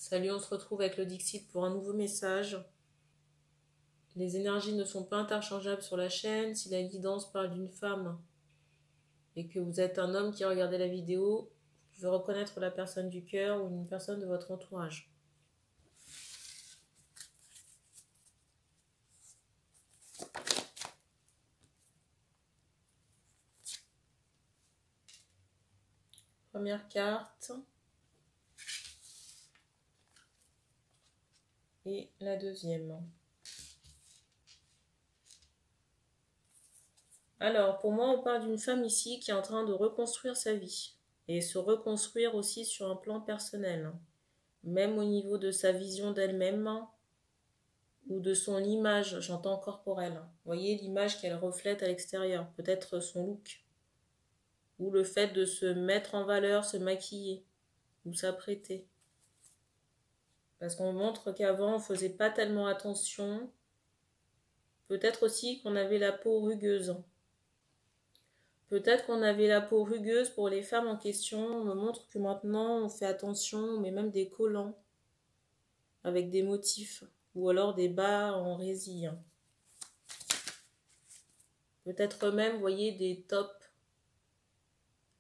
Salut, on se retrouve avec le Dixit pour un nouveau message. Les énergies ne sont pas interchangeables sur la chaîne. Si la guidance parle d'une femme et que vous êtes un homme qui a regardé la vidéo, vous pouvez reconnaître la personne du cœur ou une personne de votre entourage. Première carte. Et la deuxième. Alors, pour moi, on parle d'une femme ici qui est en train de reconstruire sa vie. Et se reconstruire aussi sur un plan personnel. Même au niveau de sa vision d'elle-même ou de son image, j'entends corporelle. Vous voyez l'image qu'elle reflète à l'extérieur. Peut-être son look. Ou le fait de se mettre en valeur, se maquiller. Ou s'apprêter. Parce qu'on montre qu'avant, on ne faisait pas tellement attention. Peut-être aussi qu'on avait la peau rugueuse. Peut-être qu'on avait la peau rugueuse pour les femmes en question. On me montre que maintenant, on fait attention, on met même des collants avec des motifs. Ou alors des bas en résille. Peut-être même, vous voyez, des tops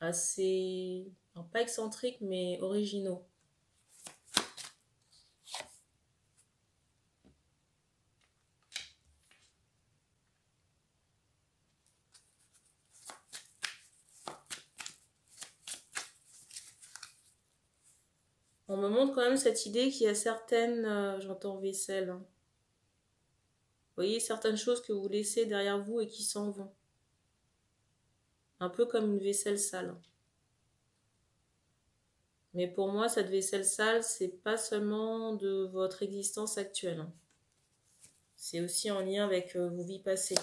assez, alors pas excentriques, mais originaux. On me montre quand même cette idée qu'il y a certaines, j'entends vaisselle, hein. Vous voyez, certaines choses que vous laissez derrière vous et qui s'en vont. Un peu comme une vaisselle sale. Mais pour moi, cette vaisselle sale, c'est pas seulement de votre existence actuelle. C'est aussi en lien avec vos vies passées.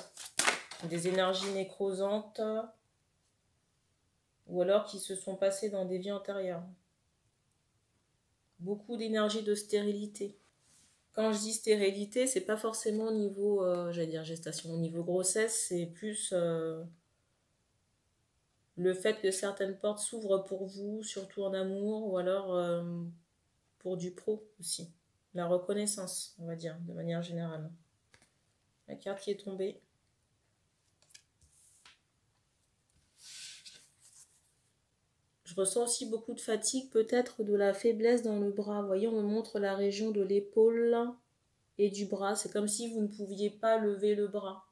Des énergies nécrosantes ou alors qui se sont passées dans des vies antérieures. Beaucoup d'énergie de stérilité. Quand je dis stérilité, c'est pas forcément au niveau, j'allais dire gestation, au niveau grossesse, c'est plus le fait que certaines portes s'ouvrent pour vous, surtout en amour, ou alors pour du pro aussi. La reconnaissance, on va dire, de manière générale. La carte qui est tombée. Je ressens aussi beaucoup de fatigue, peut-être de la faiblesse dans le bras. Vous voyez, on me montre la région de l'épaule et du bras. C'est comme si vous ne pouviez pas lever le bras.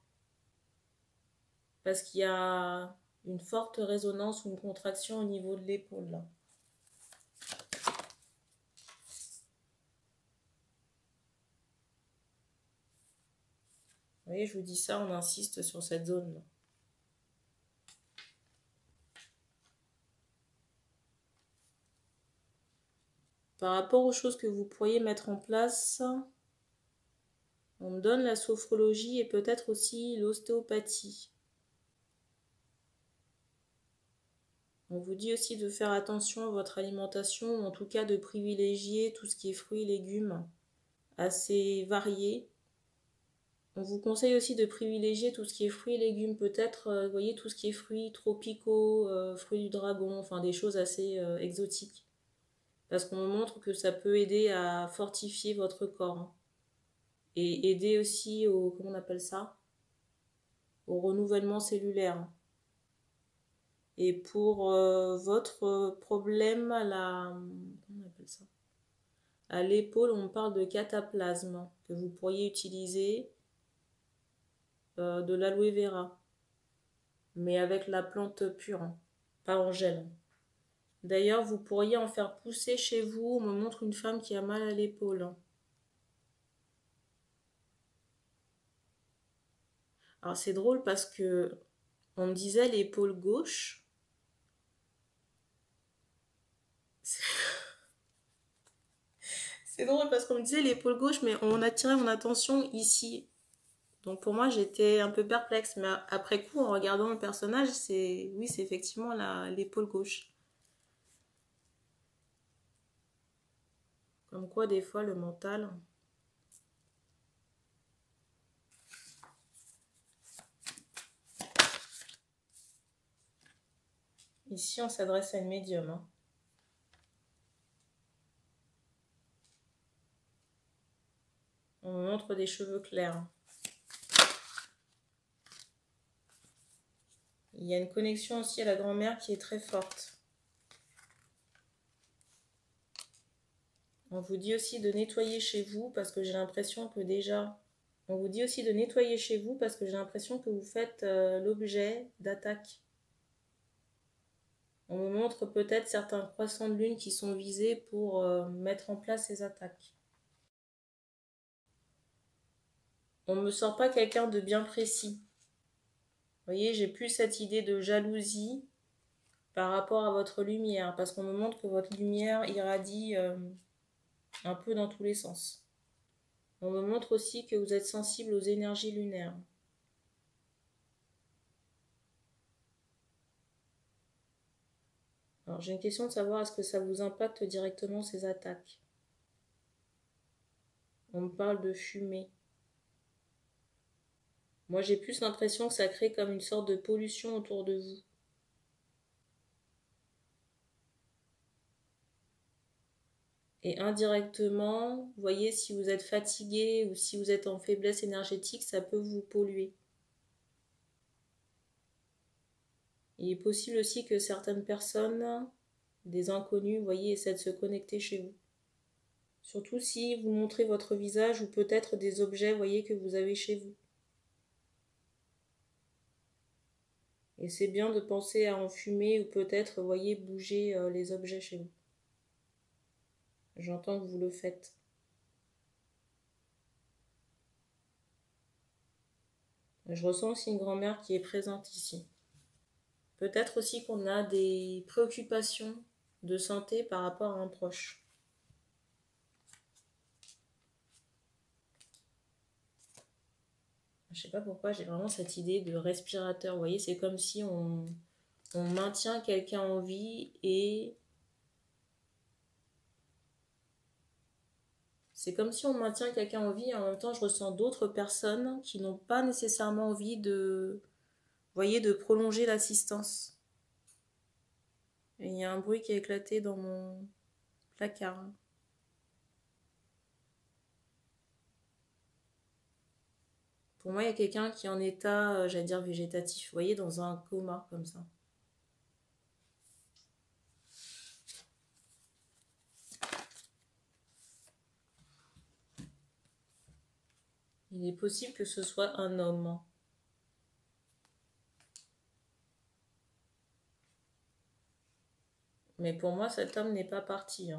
Parce qu'il y a une forte résonance ou une contraction au niveau de l'épaule. Là. Vous voyez, je vous dis ça, on insiste sur cette zone-là. Par rapport aux choses que vous pourriez mettre en place, on me donne la sophrologie et peut-être aussi l'ostéopathie. On vous dit aussi de faire attention à votre alimentation, ou en tout cas de privilégier tout ce qui est fruits et légumes assez variés. On vous conseille aussi de privilégier tout ce qui est fruits et légumes, peut-être, vous voyez, tout ce qui est fruits tropicaux, fruits du dragon, enfin des choses assez exotiques. Parce qu'on montre que ça peut aider à fortifier votre corps. Hein. Et aider aussi au, comment on appelle ça? Au renouvellement cellulaire. Et pour votre problème à la... Comment on appelle ça? À l'épaule, on parle de cataplasme que vous pourriez utiliser de l'aloe vera. Mais avec la plante pure, hein, pas en gel. D'ailleurs, vous pourriez en faire pousser chez vous. On me montre une femme qui a mal à l'épaule. Hein. Alors c'est drôle parce que on me disait l'épaule gauche. C'est drôle parce qu'on me disait l'épaule gauche, mais on attirait mon attention ici. Donc pour moi, j'étais un peu perplexe. Mais après coup, en regardant le personnage, oui, c'est effectivement l'épaule gauche. Comme quoi, des fois, le mental... Ici, on s'adresse à une médium. Hein. On me montre des cheveux clairs. Il y a une connexion aussi à la grand-mère qui est très forte. On vous dit aussi de nettoyer chez vous parce que j'ai l'impression que déjà... On vous dit aussi de nettoyer chez vous parce que j'ai l'impression que vous faites l'objet d'attaques. On me montre peut-être certains croissants de lune qui sont visés pour mettre en place ces attaques. On ne me sort pas quelqu'un de bien précis. Vous voyez, j'ai plus cette idée de jalousie par rapport à votre lumière, parce qu'on me montre que votre lumière irradie un peu dans tous les sens. On me montre aussi que vous êtes sensible aux énergies lunaires. Alors j'ai une question de savoir, est-ce que ça vous impacte directement ces attaques? On me parle de fumée. Moi j'ai plus l'impression que ça crée comme une sorte de pollution autour de vous. Et indirectement, vous voyez, si vous êtes fatigué ou si vous êtes en faiblesse énergétique, ça peut vous polluer. Il est possible aussi que certaines personnes, des inconnus, vous voyez, essaient de se connecter chez vous. Surtout si vous montrez votre visage ou peut-être des objets, vous voyez, que vous avez chez vous. Et c'est bien de penser à enfumer ou peut-être, vous voyez, bouger les objets chez vous. J'entends que vous le faites. Je ressens aussi une grand-mère qui est présente ici. Peut-être aussi qu'on a des préoccupations de santé par rapport à un proche. Je sais pas pourquoi, j'ai vraiment cette idée de respirateur. Vous voyez, c'est comme si on maintient quelqu'un en vie et... C'est comme si on maintient quelqu'un en vie et en même temps je ressens d'autres personnes qui n'ont pas nécessairement envie de... Vous voyez, de prolonger l'assistance. Et il y a un bruit qui a éclaté dans mon placard. Pour moi, il y a quelqu'un qui est en état, j'allais dire végétatif, vous voyez, dans un coma comme ça. Il est possible que ce soit un homme. Mais pour moi, cet homme n'est pas parti.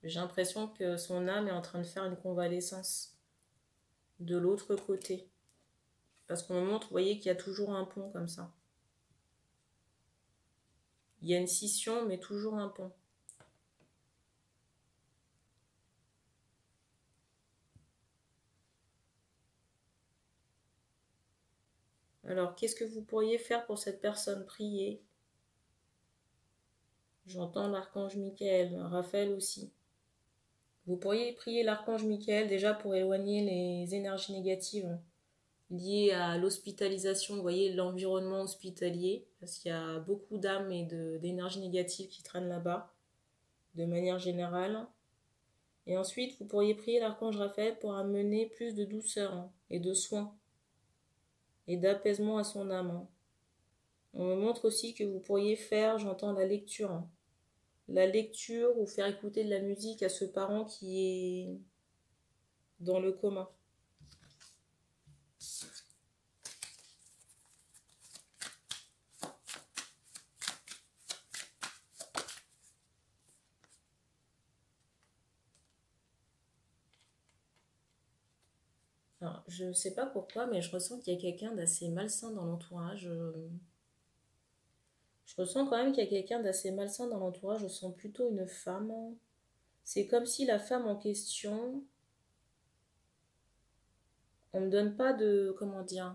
J'ai l'impression que son âme est en train de faire une convalescence de l'autre côté. Parce qu'on me montre, vous voyez, qu'il y a toujours un pont comme ça. Il y a une scission, mais toujours un pont. Alors, qu'est-ce que vous pourriez faire pour cette personne? Prier. J'entends l'archange Michael, Raphaël aussi. Vous pourriez prier l'archange Michael déjà pour éloigner les énergies négatives liées à l'hospitalisation, vous voyez, l'environnement hospitalier, parce qu'il y a beaucoup d'âmes et d'énergies négatives qui traînent là-bas, de manière générale. Et ensuite, vous pourriez prier l'archange Raphaël pour amener plus de douceur et de soin et d'apaisement à son âme. On me montre aussi que vous pourriez faire, j'entends la lecture. La lecture ou faire écouter de la musique à ce parent qui est dans le coma. Alors, je ne sais pas pourquoi, mais je ressens qu'il y a quelqu'un d'assez malsain dans l'entourage. Je ressens quand même qu'il y a quelqu'un d'assez malsain dans l'entourage. Je sens plutôt une femme. C'est comme si la femme en question... On ne me donne pas de... Comment dire?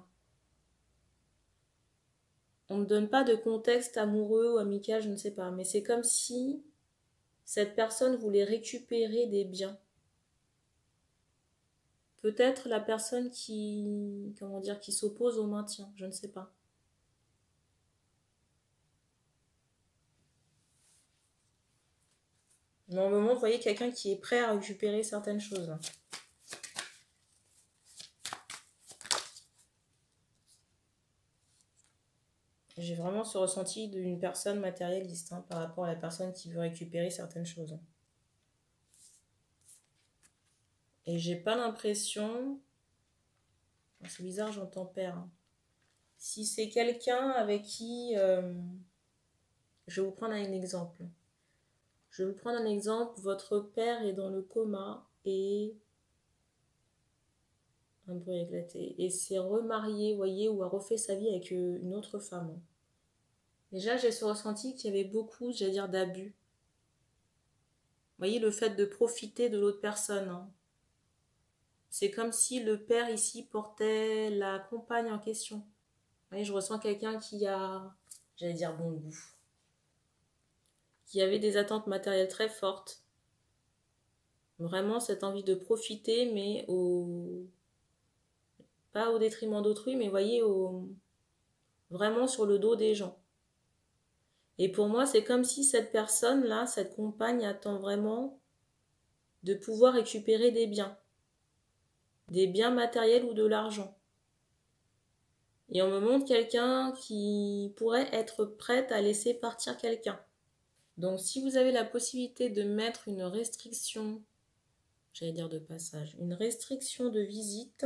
On ne me donne pas de contexte amoureux ou amical, je ne sais pas. Mais c'est comme si cette personne voulait récupérer des biens. Peut-être la personne qui... Comment dire? Qui s'oppose au maintien. Je ne sais pas. Mais au moment, vous voyez quelqu'un qui est prêt à récupérer certaines choses. J'ai vraiment ce ressenti d'une personne matérialiste hein, par rapport à la personne qui veut récupérer certaines choses. Et j'ai pas l'impression... C'est bizarre, j'entends père. Hein. Si c'est quelqu'un avec qui... Je vais vous prendre un exemple. Je vais vous prendre un exemple. Votre père est dans le coma et... Un bruit éclaté. Et s'est remarié, vous voyez, ou a refait sa vie avec une autre femme. Déjà, j'ai ce ressenti qu'il y avait beaucoup, j'allais dire, d'abus. Vous voyez, le fait de profiter de l'autre personne. Hein. C'est comme si le père ici portait la compagne en question. Vous voyez, je ressens quelqu'un qui a, j'allais dire, bon goût. Qui avait des attentes matérielles très fortes. Vraiment cette envie de profiter, mais pas au détriment d'autrui, mais voyez, vraiment sur le dos des gens. Et pour moi, c'est comme si cette personne-là, cette compagne, attend vraiment de pouvoir récupérer des biens matériels ou de l'argent. Et on me montre quelqu'un qui pourrait être prête à laisser partir quelqu'un. Donc si vous avez la possibilité de mettre une restriction, j'allais dire de passage, une restriction de visite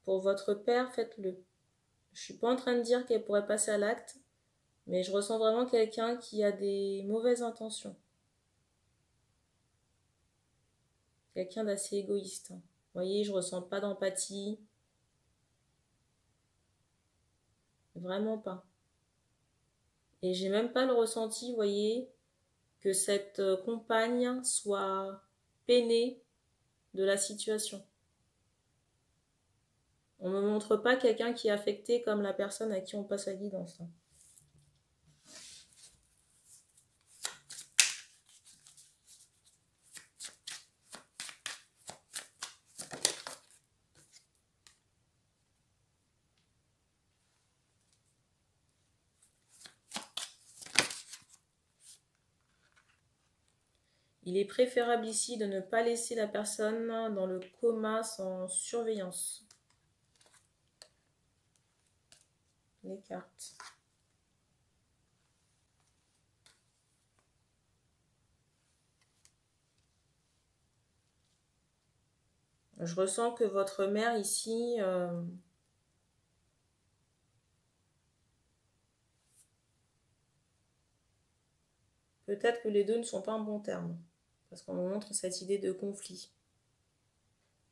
pour votre père, faites-le. Je ne suis pas en train de dire qu'elle pourrait passer à l'acte, mais je ressens vraiment quelqu'un qui a des mauvaises intentions. Quelqu'un d'assez égoïste. Vous voyez, je ne ressens pas d'empathie. Vraiment pas. Et j'ai même pas le ressenti, vous voyez, que cette compagne soit peinée de la situation. On ne me montre pas quelqu'un qui est affecté comme la personne à qui on passe la guidance. Il est préférable ici de ne pas laisser la personne dans le coma sans surveillance. Les cartes. Je ressens que votre mère ici... peut-être que les deux ne sont pas en bon terme. Parce qu'on me montre cette idée de conflit.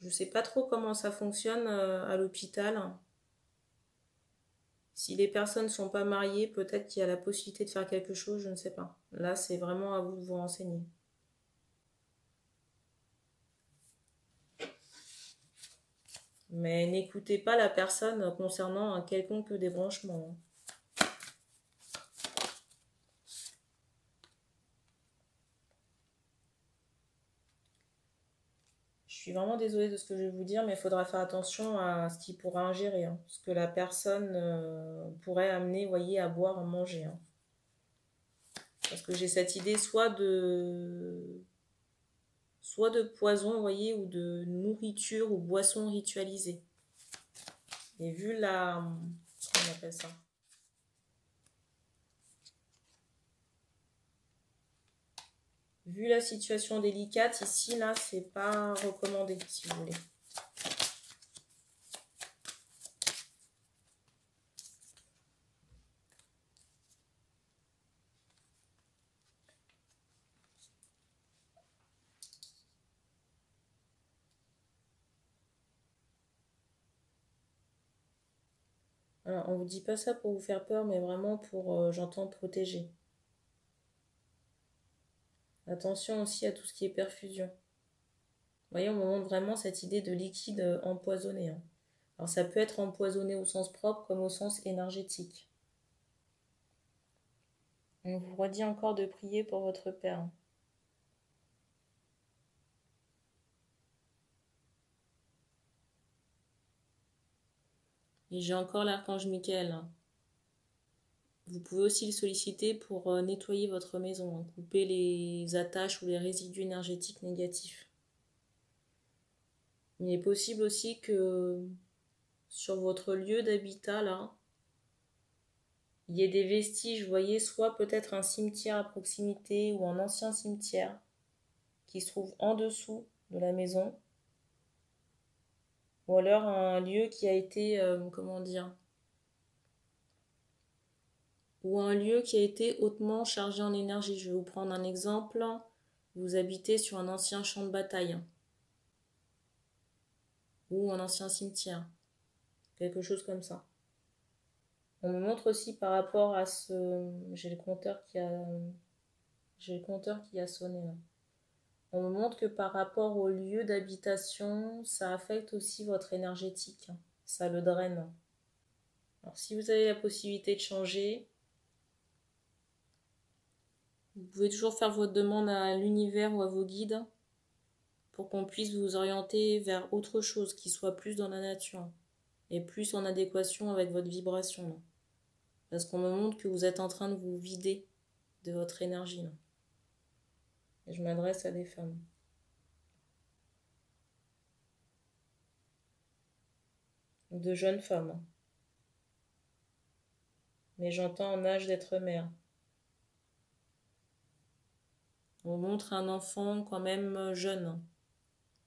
Je ne sais pas trop comment ça fonctionne à l'hôpital. Si les personnes ne sont pas mariées, peut-être qu'il y a la possibilité de faire quelque chose, je ne sais pas. Là, c'est vraiment à vous de vous renseigner. Mais n'écoutez pas la personne concernant un quelconque débranchement. Je suis vraiment désolée de ce que je vais vous dire, mais il faudra faire attention à ce qu'il pourra ingérer. Hein, ce que la personne pourrait amener, voyez, à boire, à manger. Hein. Parce que j'ai cette idée soit de poison, vous voyez, ou de nourriture ou boisson ritualisée. Et vu la... comment on appelle ça? Vu la situation délicate, ici, là, c'est pas recommandé, si vous voulez. Alors, on vous dit pas ça pour vous faire peur, mais vraiment pour, j'entends, protéger. Attention aussi à tout ce qui est perfusion. Vous voyez, on me montre vraiment cette idée de liquide empoisonné. Hein. Alors, ça peut être empoisonné au sens propre comme au sens énergétique. On vous redit encore de prier pour votre père. Hein. Et j'ai encore l'archange Michael. Hein. Vous pouvez aussi le solliciter pour nettoyer votre maison, hein, couper les attaches ou les résidus énergétiques négatifs. Il est possible aussi que sur votre lieu d'habitat, là, il y ait des vestiges, vous voyez, soit peut-être un cimetière à proximité ou un ancien cimetière qui se trouve en dessous de la maison, ou alors un lieu qui a été, comment dire, ou un lieu qui a été hautement chargé en énergie. Je vais vous prendre un exemple. Vous habitez sur un ancien champ de bataille ou un ancien cimetière, quelque chose comme ça. On me montre aussi par rapport à ce... J'ai le compteur qui a sonné là. On me montre que par rapport au lieu d'habitation, ça affecte aussi votre énergétique. Ça le draine. Alors si vous avez la possibilité de changer, vous pouvez toujours faire votre demande à l'univers ou à vos guides pour qu'on puisse vous orienter vers autre chose qui soit plus dans la nature et plus en adéquation avec votre vibration là. Parce qu'on me montre que vous êtes en train de vous vider de votre énergie là. Et je m'adresse à des femmes. De jeunes femmes. Mais j'entends en âge d'être mère. On montre un enfant quand même jeune.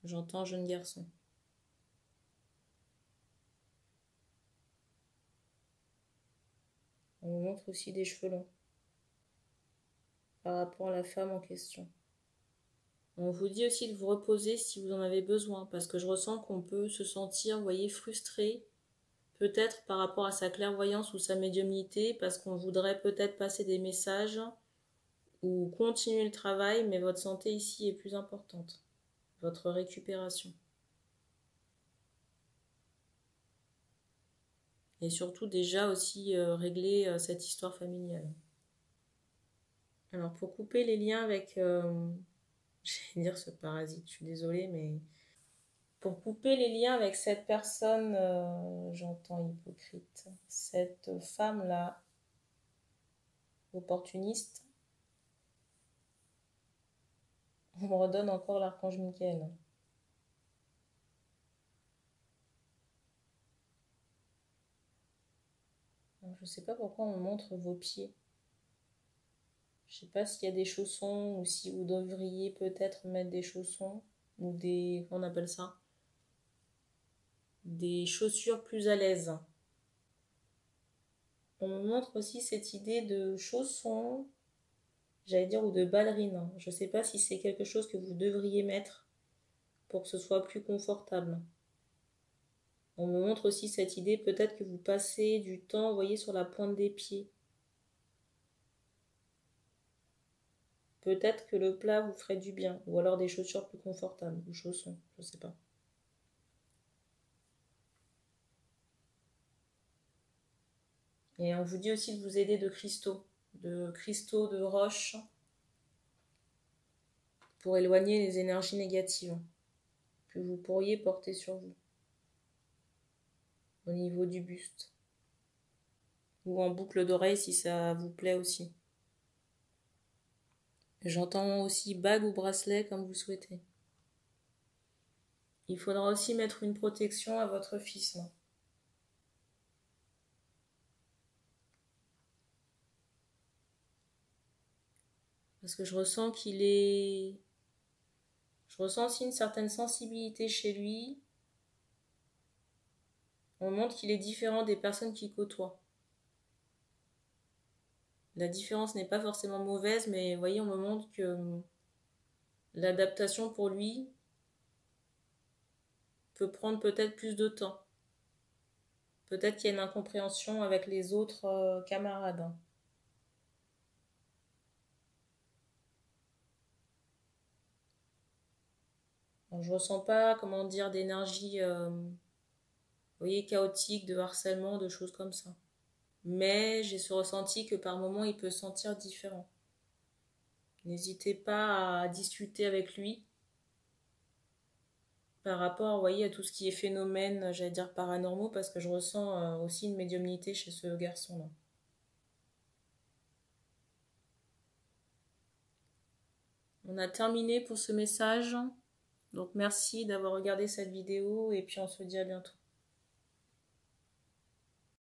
J'entends jeune garçon. On me montre aussi des cheveux longs. Par rapport à la femme en question. On vous dit aussi de vous reposer si vous en avez besoin. Parce que je ressens qu'on peut se sentir, vous voyez, frustré. Peut-être par rapport à sa clairvoyance ou sa médiumnité. Parce qu'on voudrait peut-être passer des messages ou continuer le travail. Mais votre santé ici est plus importante. Votre récupération. Et surtout déjà aussi régler cette histoire familiale. Alors pour couper les liens avec, j'allais dire ce parasite, je suis désolée, mais pour couper les liens avec cette personne, j'entends hypocrite, cette femme-là, opportuniste, on me redonne encore l'archange Michael. Alors, je ne sais pas pourquoi on me montre vos pieds. Je sais pas s'il y a des chaussons ou si vous devriez peut-être mettre des chaussons ou des... Comment on appelle ça? Des chaussures plus à l'aise. On me montre aussi cette idée de chaussons, j'allais dire, ou de ballerines. Je ne sais pas si c'est quelque chose que vous devriez mettre pour que ce soit plus confortable. On me montre aussi cette idée, peut-être que vous passez du temps, vous voyez, sur la pointe des pieds. Peut-être que le plat vous ferait du bien, ou alors des chaussures plus confortables, ou chaussons, je ne sais pas. Et on vous dit aussi de vous aider de cristaux de roche, pour éloigner les énergies négatives que vous pourriez porter sur vous, au niveau du buste, ou en boucle d'oreille si ça vous plaît aussi. J'entends aussi bague ou bracelet comme vous souhaitez. Il faudra aussi mettre une protection à votre fils. Là. Parce que je ressens qu'il est... Je ressens aussi une certaine sensibilité chez lui. On montre qu'il est différent des personnes qu'il côtoie. La différence n'est pas forcément mauvaise, mais vous voyez, on me montre que l'adaptation pour lui peut prendre peut-être plus de temps. Peut-être qu'il y a une incompréhension avec les autres camarades. Alors, je ressens pas, comment dire, d'énergie, vous voyez, chaotique, de harcèlement, de choses comme ça. Mais j'ai ce ressenti que par moments, il peut se sentir différent. N'hésitez pas à discuter avec lui par rapport, vous voyez, à tout ce qui est phénomène, j'allais dire paranormaux, parce que je ressens aussi une médiumnité chez ce garçon-là. On a terminé pour ce message. Donc merci d'avoir regardé cette vidéo et puis on se dit à bientôt.